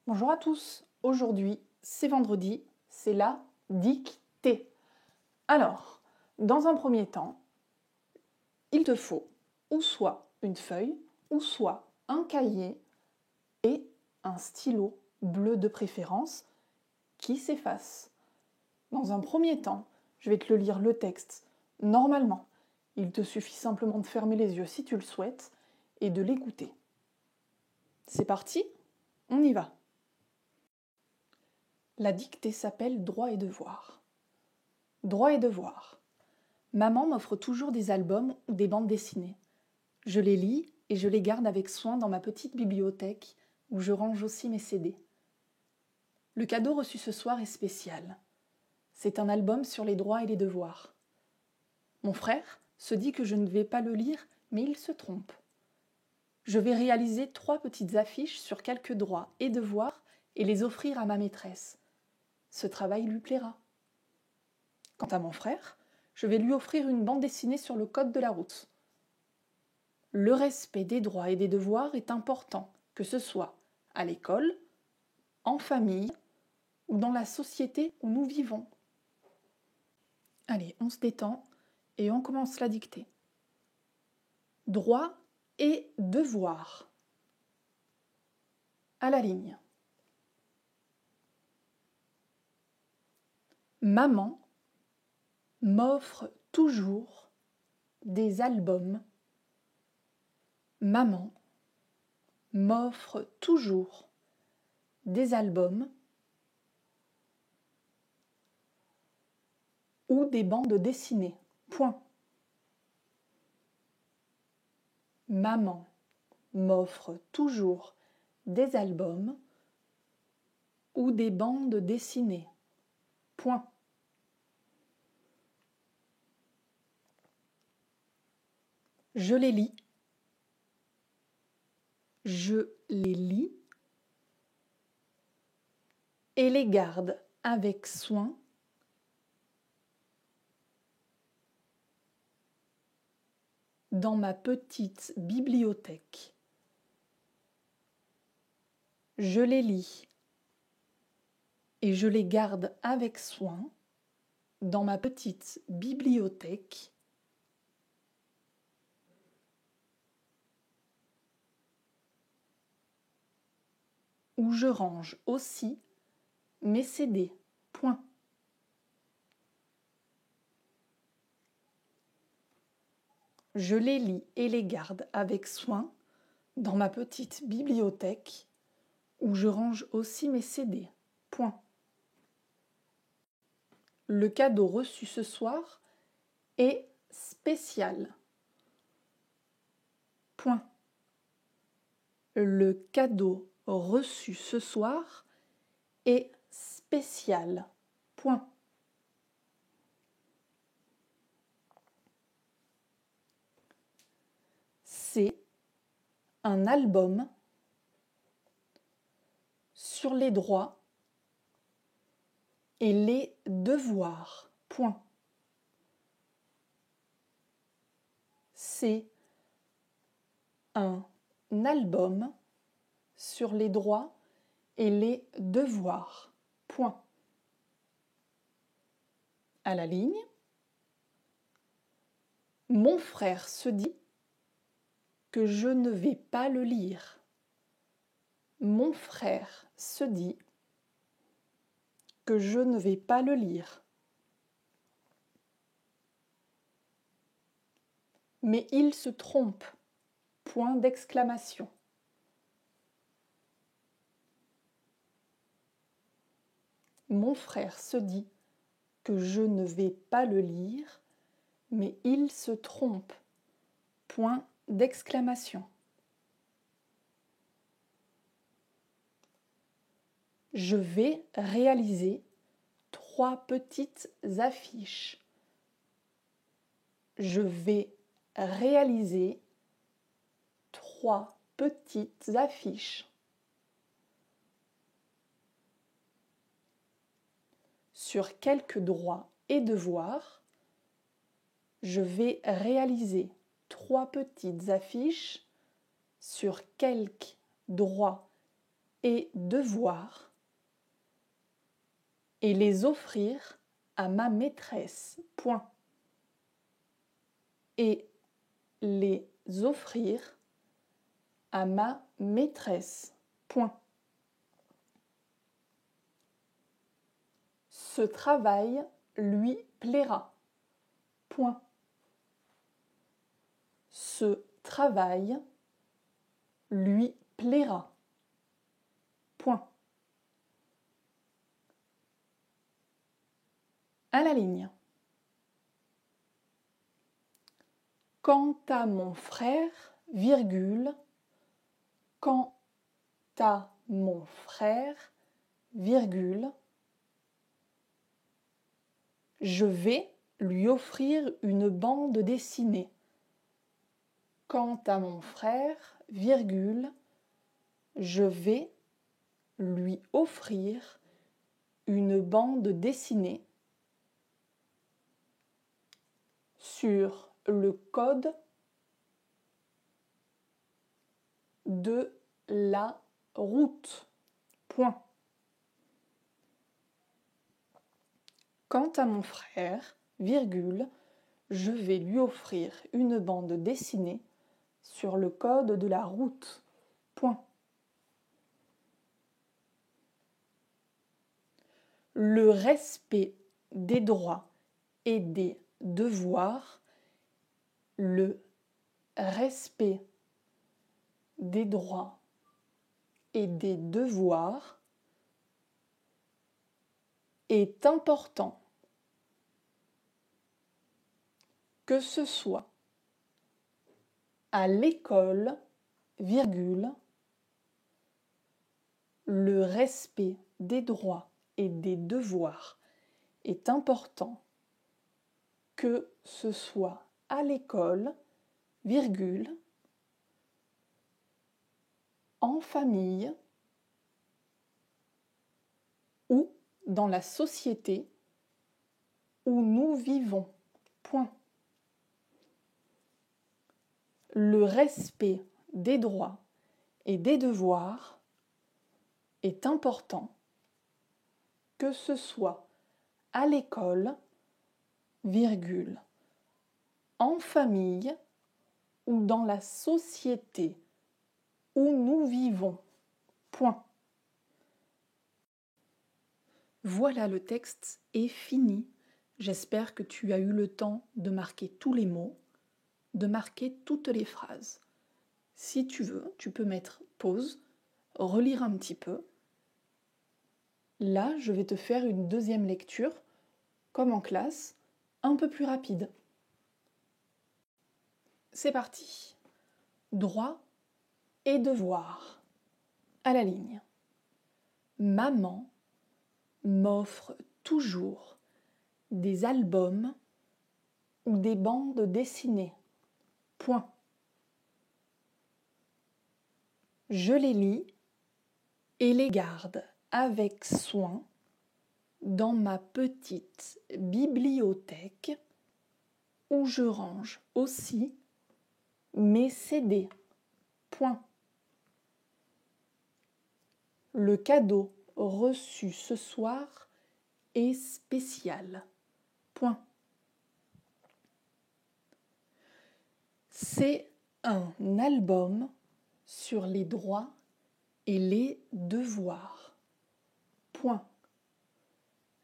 Bonjour à tous, aujourd'hui c'est vendredi, c'est la dictée. Alors, dans un premier temps, il te faut ou soit une feuille, ou soit un cahier et un stylo bleu de préférence qui s'efface. Dans un premier temps, je vais te lire le texte. Normalement, il te suffit simplement de fermer les yeux si tu le souhaites et de l'écouter. C'est parti, on y va. La dictée s'appelle Droits et devoirs. Droits et devoirs. Maman m'offre toujours des albums ou des bandes dessinées. Je les lis et je les garde avec soin dans ma petite bibliothèque où je range aussi mes CD. Le cadeau reçu ce soir est spécial. C'est un album sur les droits et les devoirs. Mon frère se dit que je ne vais pas le lire, mais il se trompe. Je vais réaliser 3 petites affiches sur quelques droits et devoirs et les offrir à ma maîtresse. Ce travail lui plaira. Quant à mon frère, je vais lui offrir une bande dessinée sur le code de la route. Le respect des droits et des devoirs est important, que ce soit à l'école, en famille ou dans la société où nous vivons. Allez, on se détend et on commence la dictée. Droits et devoirs. À la ligne. Maman m'offre toujours des albums. Maman m'offre toujours des albums ou des bandes dessinées. Point. Maman m'offre toujours des albums ou des bandes dessinées. Point. Je les lis. Je les lis et les garde avec soin dans ma petite bibliothèque. Je les lis et je les garde avec soin dans ma petite bibliothèque où je range aussi mes CD. Point. Je les lis et les garde avec soin dans ma petite bibliothèque où je range aussi mes CD. Point. Le cadeau reçu ce soir est spécial. Point. Le cadeau reçu ce soir est spécial. Point. C'est un album sur les droits et les devoirs. Point. C'est un album sur les droits et les devoirs. Point. À la ligne. Mon frère se dit que je ne vais pas le lire. Mon frère se dit que je ne vais pas le lire. Mais il se trompe. Point d'exclamation. Mon frère se dit que je ne vais pas le lire, mais il se trompe. Point d'exclamation. Je vais réaliser 3 petites affiches. Je vais réaliser 3 petites affiches. Sur quelques droits et devoirs, je vais réaliser 3 petites affiches sur quelques droits et devoirs et les offrir à ma maîtresse. Point. Et les offrir à ma maîtresse. Point. Ce travail lui plaira. Point. Ce travail lui plaira. Point. À la ligne. Quant à mon frère, virgule, quant à mon frère, virgule, je vais lui offrir une bande dessinée. Quant à mon frère, virgule, je vais lui offrir une bande dessinée sur le code de la route. Point. Quant à mon frère, virgule, je vais lui offrir une bande dessinée sur le code de la route. Point. Le respect des droits et des devoirs, le respect des droits et des devoirs est important, que ce soit à l'école, virgule, le respect des droits et des devoirs est important, que ce soit à l'école, virgule, en famille ou dans la société où nous vivons. Point. Le respect des droits et des devoirs est important, que ce soit à l'école, virgule, en famille ou dans la société où nous vivons. Point. Voilà, le texte est fini. J'espère que tu as eu le temps de marquer tous les mots, de marquer toutes les phrases. Si tu veux, tu peux mettre pause, relire un petit peu. Là, je vais te faire une deuxième lecture, comme en classe, un peu plus rapide. C'est parti. Droit et devoir. À la ligne. Maman m'offre toujours des albums ou des bandes dessinées. Point. Je les lis et les garde avec soin dans ma petite bibliothèque où je range aussi mes CD. Point. Le cadeau reçu ce soir est spécial. Point. C'est un album sur les droits et les devoirs. Point.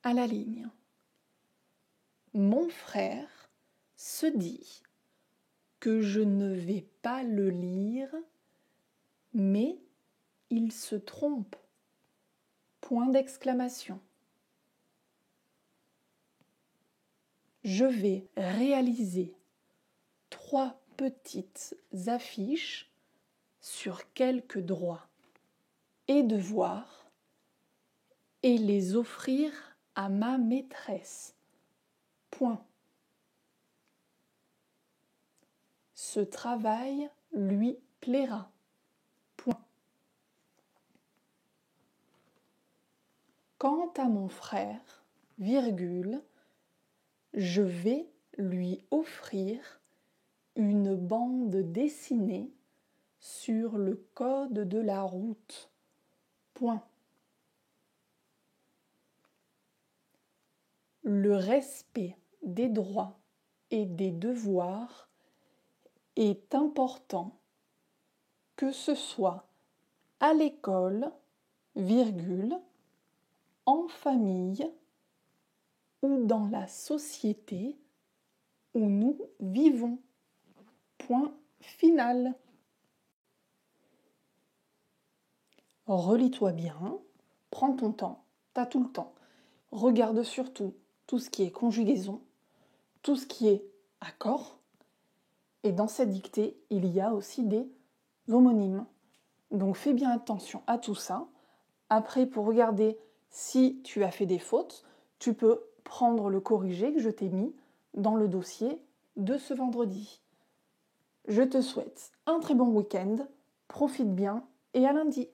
À la ligne. Mon frère se dit que je ne vais pas le lire, mais il se trompe. Point d'exclamation. Je vais réaliser 3 petites affiches sur quelques droits et devoirs et les offrir à ma maîtresse. Point. Ce travail lui plaira. Point. Quant à mon frère, virgule, je vais lui offrir une bande dessinée sur le code de la route. Point. Le respect des droits et des devoirs est important, que ce soit à l'école, virgule, en famille ou dans la société où nous vivons. Point final. Relis-toi bien, prends ton temps, t'as tout le temps. Regarde surtout tout ce qui est conjugaison, tout ce qui est accord. Et dans cette dictée, il y a aussi des homonymes. Donc fais bien attention à tout ça. Après, pour regarder si tu as fait des fautes, tu peux prendre le corrigé que je t'ai mis dans le dossier de ce vendredi. Je te souhaite un très bon week-end, profite bien et à lundi.